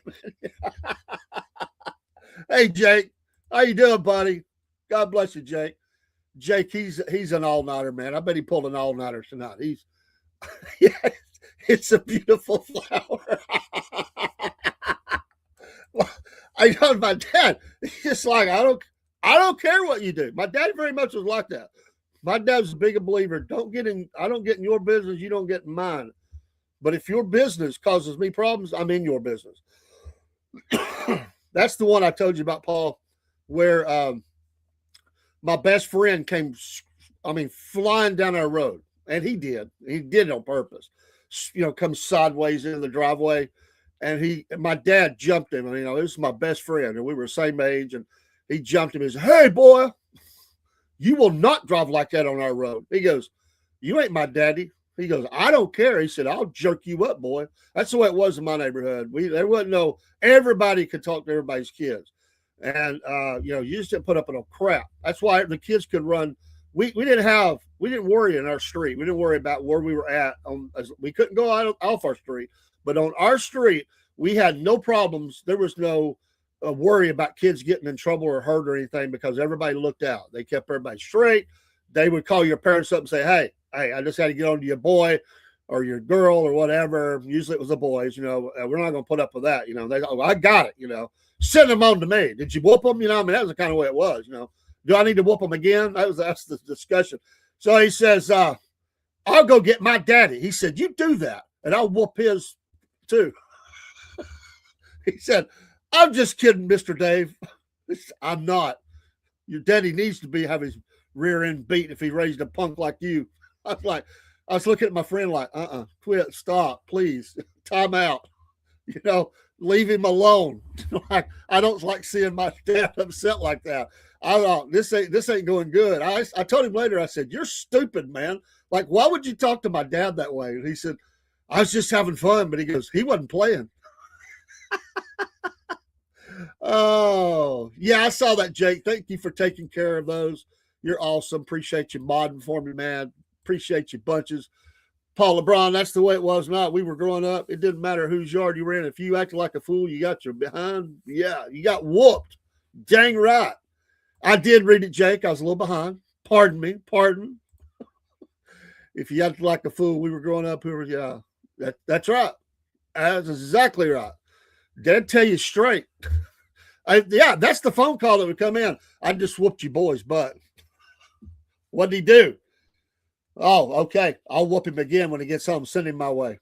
Hey, Jake. How you doing, buddy? God bless you, Jake. Jake, he's an all-nighter, man. I bet he pulled an all-nighter tonight. Yeah, it's a beautiful flower. I know my dad. It's like I don't care what you do. My dad very much was like that. My dad's a big believer. I don't get in your business. You don't get in mine. But if your business causes me problems, I'm in your business. That's the one I told you about, Paul, where my best friend came, flying down our road. And he did. He did it on purpose. Comes sideways in the driveway. And my dad jumped him. This is my best friend. And we were the same age. And he jumped him and said, "Hey, boy, you will not drive like that on our road." He goes, "You ain't my daddy." He goes, "I don't care." He said, "I'll jerk you up, boy." That's the way it was in my neighborhood. There wasn't everybody could talk to everybody's kids. And, you just didn't put up with no crap. That's why the kids could run. We didn't worry in our street. We didn't worry about where we were at. We couldn't go out off our street. But on our street, we had no problems. There was no worry about kids getting in trouble or hurt or anything because everybody looked out. They kept everybody straight. They would call your parents up and say, hey, I just had to get on to your boy or your girl or whatever. Usually it was the boys, we're not going to put up with that. I got it, send them on to me. Did you whoop them? That was the kind of way it was, Do I need to whoop them again? That's the discussion. So he says, I'll go get my daddy. He said, you do that and I'll whoop his too. He said, I'm just kidding, Mr. Dave. I'm not. Your daddy needs to have his rear end beat if he raised a punk like you. I was looking at my friend like, quit, stop, please, time out. Leave him alone. I don't like seeing my dad upset like that. I thought this ain't going good. I told him later, I said, you're stupid, man. Like, why would you talk to my dad that way? And he said, I was just having fun, but he goes, he wasn't playing. Oh, yeah, I saw that, Jake. Thank you for taking care of those. You're awesome. Appreciate you modding for me, man. Appreciate you bunches. Paul LeBron, that's the way it was not. We were growing up. It didn't matter whose yard you were in. If you acted like a fool, you got your behind. Yeah, you got whooped. Dang right. I did read it, Jake. I was a little behind. Pardon me. Pardon. If you acted like a fool, we were growing up. That's right. That's exactly right. Dad tell you straight. That's the phone call that would come in. I just whooped you boys' butt. What did he do? Oh, okay. I'll whoop him again when he gets home. Send him my way.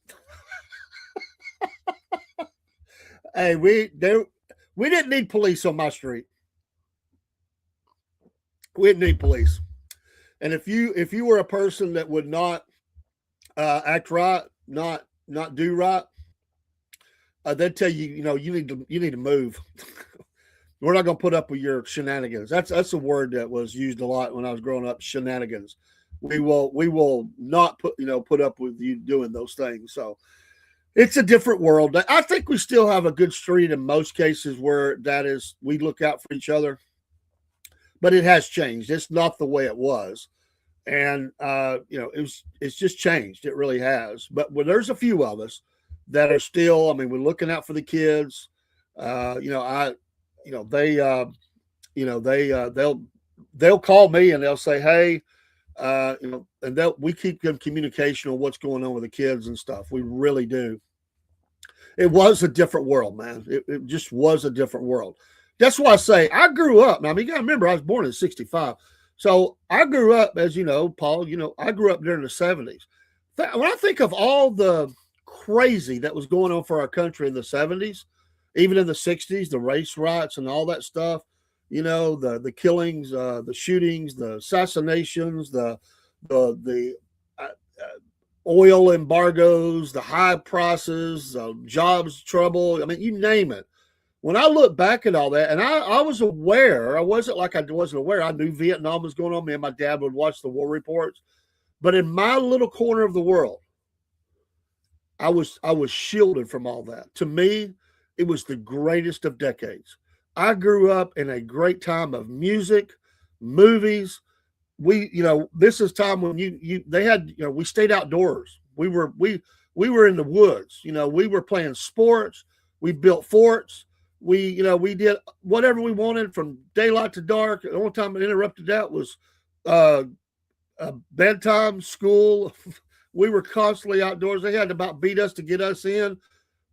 Hey, we didn't need police on my street. We didn't need police. And if you were a person that would not act right, not do right, they'd tell you, you need to move. We're not going to put up with your shenanigans. That's a word that was used a lot when I was growing up. Shenanigans. We will not put up with you doing those things. So it's a different world. I think we still have a good street in most cases where we look out for each other, but it has changed. It's not the way it was. And, it's just changed. It really has. But there's a few of us that are still, we're looking out for the kids. They'll call me and they'll say, hey, and we keep good communication on what's going on with the kids and stuff. We really do. It was a different world, man. It just was a different world. That's why I say I grew up. Now, you got to remember, I was born in 1965. So I grew up, as you know, Paul, I grew up during the 1970s. When I think of all the crazy that was going on for our country in the 1970s, even in the 1960s, the race riots and all that stuff, the killings, the shootings, the assassinations, the oil embargoes, the high prices, jobs trouble. You name it. When I look back at all that, and I was aware, I wasn't like I wasn't aware. I knew Vietnam was going on. Me and my dad would watch the war reports. But in my little corner of the world, I was shielded from all that. To me, it was the greatest of decades. I grew up in a great time of music, movies. This is time when they had, we stayed outdoors. We were in the woods. We were playing sports. We built forts. We did whatever we wanted from daylight to dark. The only time it interrupted that was uh, bedtime, school. We were constantly outdoors. They had to about beat us to get us in.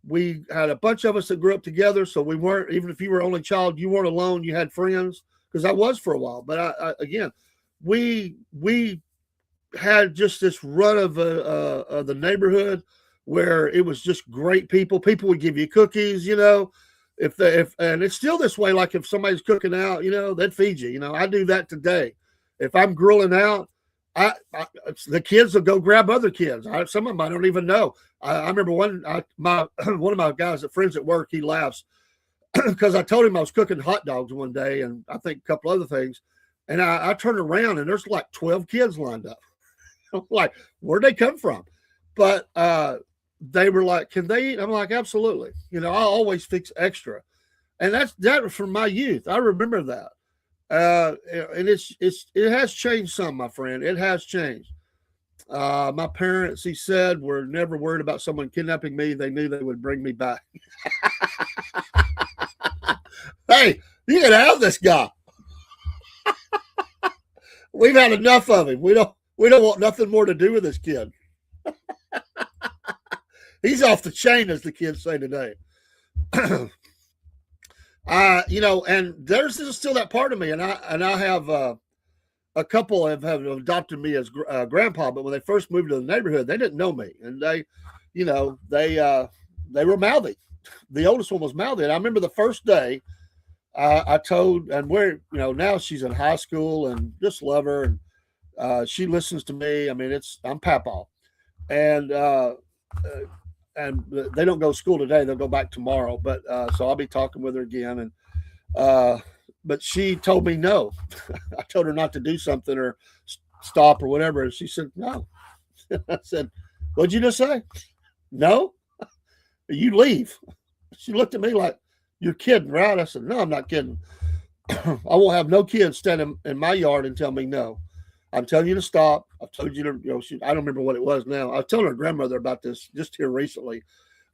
We had a bunch of us that grew up together, so we weren't, even if you were only child, you weren't alone. You had friends, because I was for a while. But again, we had just this run of the neighborhood where it was just great people. People would give you cookies, if and it's still this way. Like if somebody's cooking out, they'd feed you. I do that today. If I'm grilling out, the kids will go grab other kids. Some of them I don't even know. I remember one of my guys, friends at work, he laughs because I told him I was cooking hot dogs one day, and I think a couple other things, and I turned around and there's like 12 kids lined up. I'm like, where'd they come from? But they were like, can they eat? I'm like, absolutely. I always fix extra, and that was from my youth. I remember that. And it has changed some, my friend. It has changed. My parents, he said, were never worried about someone kidnapping me. They knew they would bring me back. Hey, you can have this guy. We've had enough of him. We don't want nothing more to do with this kid. He's off the chain, as the kids say today. And there's still that part of me, and I have a couple have adopted me as grandpa, but when they first moved to the neighborhood, they didn't know me, and they were mouthy. The oldest one was mouthy, and I remember the first day I told, and now she's in high school, and just love her, and she listens to me. I mean, I'm Papa, and and they don't go to school today. They'll go back tomorrow. But so I'll be talking with her again. And but she told me no. I told her not to do something or stop or whatever. And she said no. I said, "What'd you just say? No, you leave." She looked at me like, "You're kidding, right?" I said, "No, I'm not kidding. I won't have no kids standing in my yard and tell me no. I'm telling you to stop. I've told you to, I don't remember what it was now. I was telling her grandmother about this just here recently.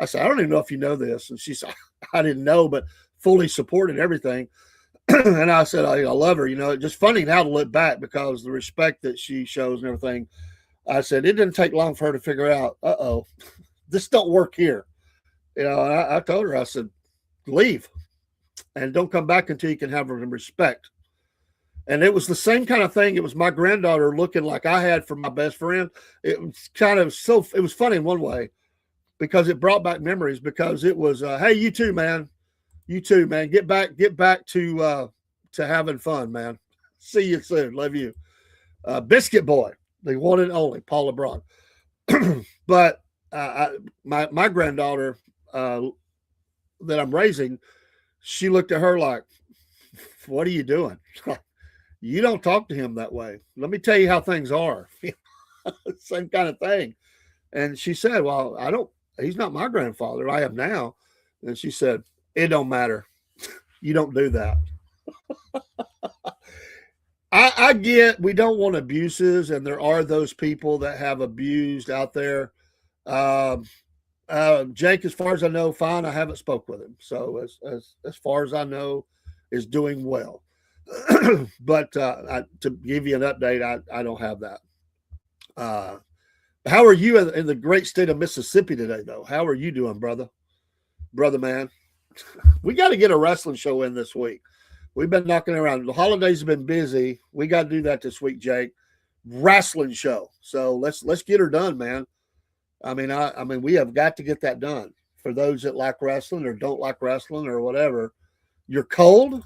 I said, I don't even know if you know this. And she said, I didn't know, but fully supported everything. And I said, I love her. It's just funny now to look back because the respect that she shows and everything. I said, it didn't take long for her to figure out, this don't work here. And I told her, I said, leave and don't come back until you can have her respect. And it was the same kind of thing. It was my granddaughter looking like I had for my best friend. It was it was funny in one way because it brought back memories because it was, hey, you too, man. You too, man. Get back to having fun, man. See you soon. Love you. Biscuit Boy, the one and only Paula Braun. But my granddaughter that I'm raising, she looked at her like, what are you doing? You don't talk to him that way. Let me tell you how things are. Same kind of thing. And she said, well, he's not my grandfather. I am now. And she said, it don't matter. You don't do that. I get we don't want abuses, and there are those people that have abused out there. Jake, as far as I know, fine. I haven't spoke with him. So as far as I know, is doing well. But to give you an update, I don't have that. How are you in the great state of Mississippi today, though? How are you doing, brother man? We got to get a wrestling show in this week. We've been knocking around. The holidays have been busy. We got to do that this week, Jake. Wrestling show. So let's get her done, man. I mean, we have got to get that done. For those that like wrestling or don't like wrestling or whatever, you're cold.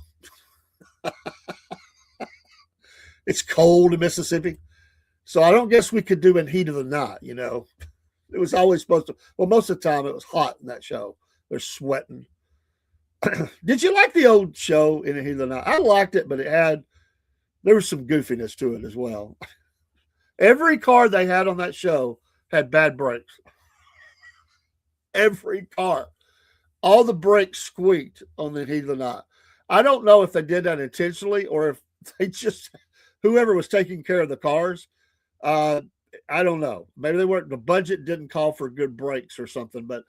It's cold in Mississippi. So I don't guess we could do in heat of the night, It was always supposed to. Well, most of the time it was hot in that show. They're sweating. Did you like the old show in the heat of the night? I liked it, but there was some goofiness to it as well. Every car they had on that show had bad brakes. Every car. All the brakes squeaked on the heat of the night. I don't know if they did that intentionally or if they just, whoever was taking care of the cars, uh, I don't know. Maybe they weren't, the budget didn't call for good brakes or something, but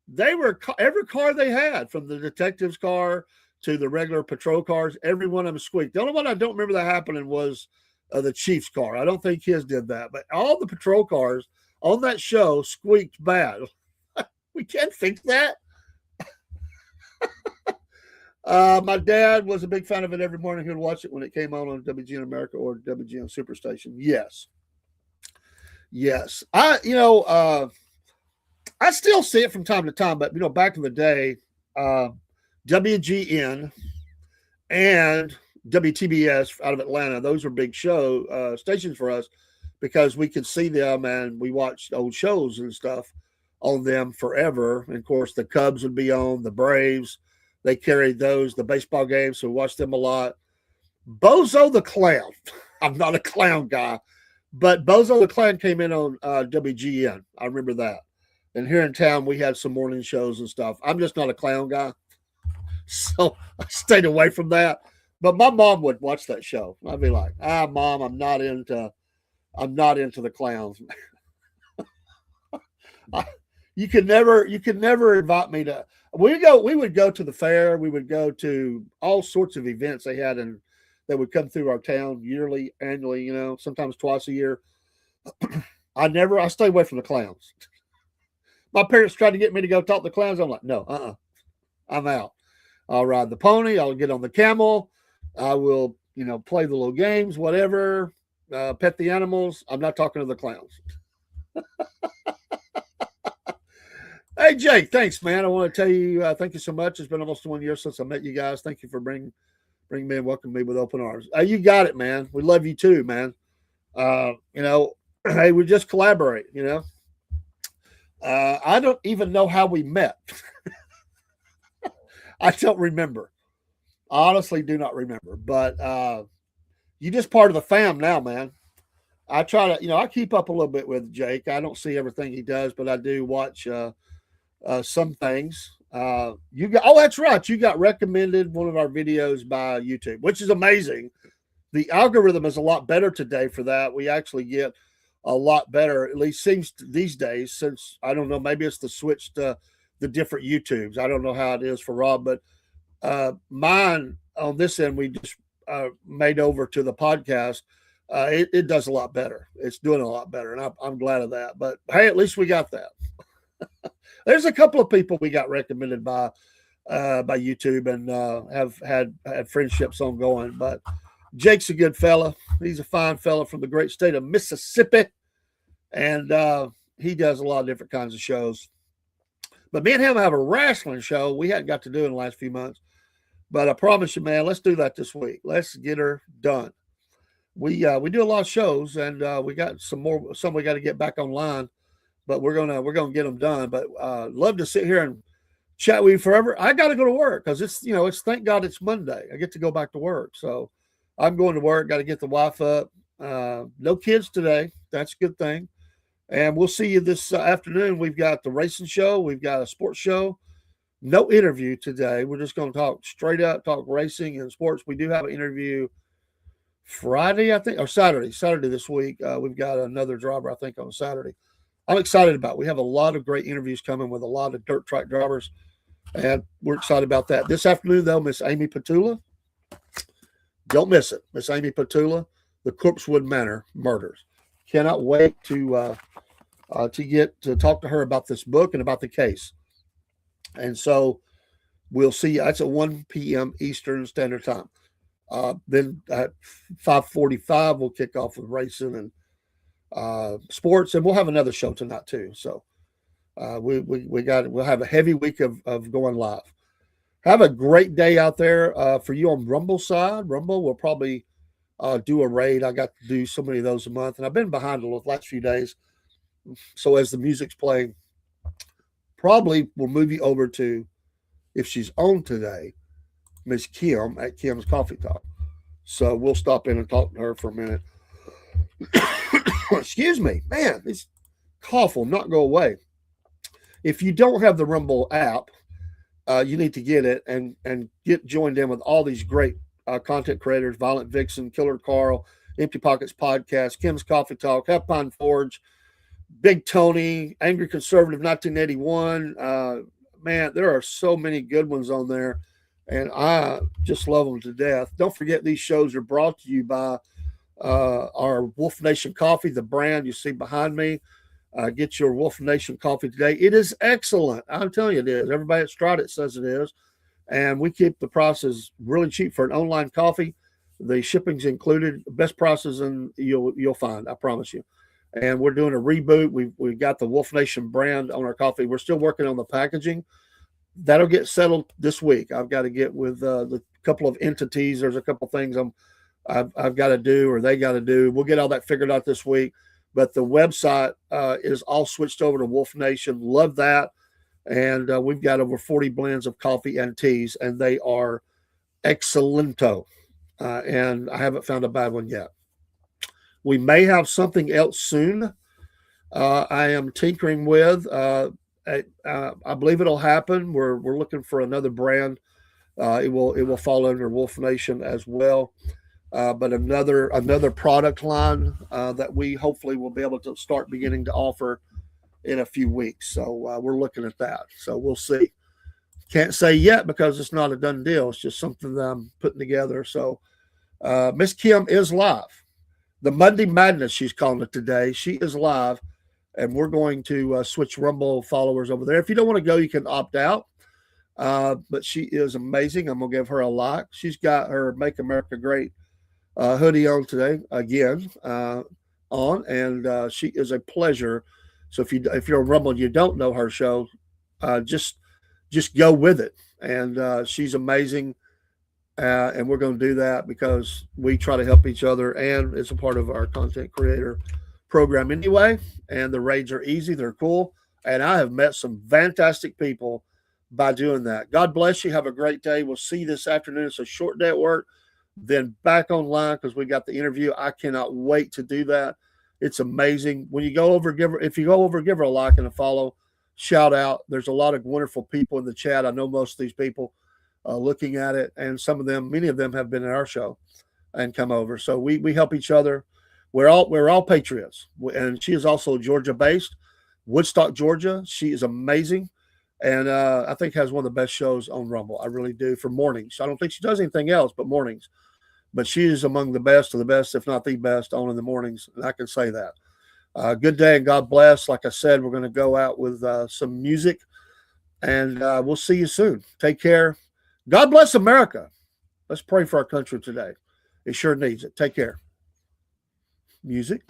they were, every car they had, from the detective's car to the regular patrol cars, every one of them squeaked. The only one I don't remember that happening was the chief's car. I don't think his did that, but all the patrol cars on that show squeaked bad. We can't fix that. My dad was a big fan of it. Every morning he would watch it when it came on WGN America or WGN Superstation. Yes. Yes. I still see it from time to time, but back in the day, WGN and WTBS out of Atlanta, those were big show stations for us because we could see them and we watched old shows and stuff on them forever. And of course, the Cubs would be on, the Braves, they carried those, the baseball games, so we watched them a lot. Bozo the Clown. I'm not a clown guy, but Bozo the Clown came in on WGN. I remember that. And here in town, we had some morning shows and stuff. I'm just not a clown guy, so I stayed away from that. But my mom would watch that show. I'd be like, Mom, I'm not into the clowns. You could never invite me to. We would go to the fair. We would go to all sorts of events they had that would come through our town yearly, annually. Sometimes twice a year. I stay away from the clowns. My parents tried to get me to go talk to the clowns. I'm like, no, I'm out. I'll ride the pony. I'll get on the camel. I will, play the little games, whatever. Pet the animals. I'm not talking to the clowns. Hey, Jake, thanks, man. I want to tell you, thank you so much. It's been almost 1 year since I met you guys. Thank you for bringing me and welcoming me with open arms. You got it, man. We love you too, man. Hey, we just collaborate, I don't even know how we met. I don't remember. I honestly do not remember. But you're just part of the fam now, man. I try to, I keep up a little bit with Jake. I don't see everything he does, but I do watch some things. That's right. You got recommended one of our videos by YouTube, which is amazing. The algorithm is a lot better today for that. We actually get a lot better, at least seems these days, since I don't know, maybe it's the switch to the different YouTubes. I don't know how it is for Rob, but mine on this end, we just made over to the podcast. It does a lot better. It's doing a lot better, and I'm glad of that. But hey, at least we got that. There's a couple of people we got recommended by YouTube and have had friendships ongoing. But Jake's a good fella. He's a fine fella from the great state of Mississippi, and he does a lot of different kinds of shows. But me and him have a wrestling show we hadn't got to do in the last few months. But I promise you, man, let's do that this week. Let's get her done. We do a lot of shows, and we got some we got to get back online. But we're gonna get them done. But love to sit here and chat with you forever. I got to go to work because it's thank God it's Monday. I get to go back to work, so I'm going to work. Got to get the wife up. No kids today. That's a good thing. And we'll see you this afternoon. We've got the racing show. We've got a sports show. No interview today. We're just going to talk straight up, talk racing and sports. We do have an interview Friday, I think, or Saturday this week. We've got another driver, I think, on Saturday. I'm excited about it. We have a lot of great interviews coming with a lot of dirt track drivers, and we're excited about that. This afternoon, though, Miss Amy Petula. Don't miss it. Miss Amy Petula, the Corpsewood Manor Murders. Cannot wait to get to talk to her about this book and about the case. And so we'll see. That's at 1 p.m. Eastern Standard Time. Then at 5:45, we'll kick off with racing and sports, and we'll have another show tonight too. So we'll have a heavy week of going live. Have a great day out there for you on Rumble side. Rumble will probably do a raid. I got to do so many of those a month, and I've been behind the last few days. So as the music's playing, probably we'll move you over to, if she's on today, Miss Kim at Kim's Coffee Talk. So we'll stop in and talk to her for a minute. Excuse me, man, this cough will not go away. If you don't have the Rumble app, you need to get it and get joined in with all these great content creators: Violent Vixen, Killer Carl, Empty Pockets Podcast, Kim's Coffee Talk, Half Pine Forge, Big Tony, Angry Conservative 1981. Man, there are so many good ones on there, and I just love them to death. Don't forget, these shows are brought to you by our Wolf Nation Coffee, the brand you see behind me. Get your Wolf Nation coffee today. It is excellent. I'm telling you, it is. Everybody that's tried it says it is. And we keep the prices really cheap for an online coffee. The shipping's included. Best prices and you'll find, I promise you. And we're doing a reboot. We've got the Wolf Nation brand on our coffee. We're still working on the packaging. That'll get settled this week. I've got to get with the couple of entities. There's a couple of things I've got to do or they got to do. We'll get all that figured out this week. But the website is all switched over to Wolf Nation. Love that. And we've got over 40 blends of coffee and teas, and they are excellento. And I haven't found a bad one yet. We may have something else soon. I am tinkering with. I believe it'll happen. We're looking for another brand. It will fall under Wolf Nation as well. But another product line that we hopefully will be able to start beginning to offer in a few weeks. So we're looking at that. So we'll see. Can't say yet because it's not a done deal. It's just something that I'm putting together. So Miss Kim is live. The Monday Madness, she's calling it today. She is live, and we're going to switch Rumble followers over there. If you don't want to go, you can opt out. But she is amazing. I'm going to give her a like. She's got her Make America Great hoodie on today again on, and she is a pleasure. So if you're on Rumble and you don't know her show, just go with it. And she's amazing, and we're going to do that because we try to help each other, and it's a part of our content creator program anyway. And the raids are easy, they're cool, and I have met some fantastic people by doing that. God bless you. Have a great day. We'll see you this afternoon. It's a short day at work. Then back online because we got the interview. I cannot wait to do that. It's amazing. When you go over, if you go over, give her a like and a follow, shout out. There's a lot of wonderful people in the chat. I know most of these people looking at it, and many of them have been at our show and come over. So we help each other. We're all patriots. And she is also Georgia based, Woodstock, Georgia. She is amazing. And I think has one of the best shows on Rumble. I really do, for mornings. I don't think she does anything else but mornings. But she is among the best of the best, if not the best, on in the mornings. And I can say that. Good day and God bless. Like I said, we're going to go out with some music. And we'll see you soon. Take care. God bless America. Let's pray for our country today. It sure needs it. Take care. Music.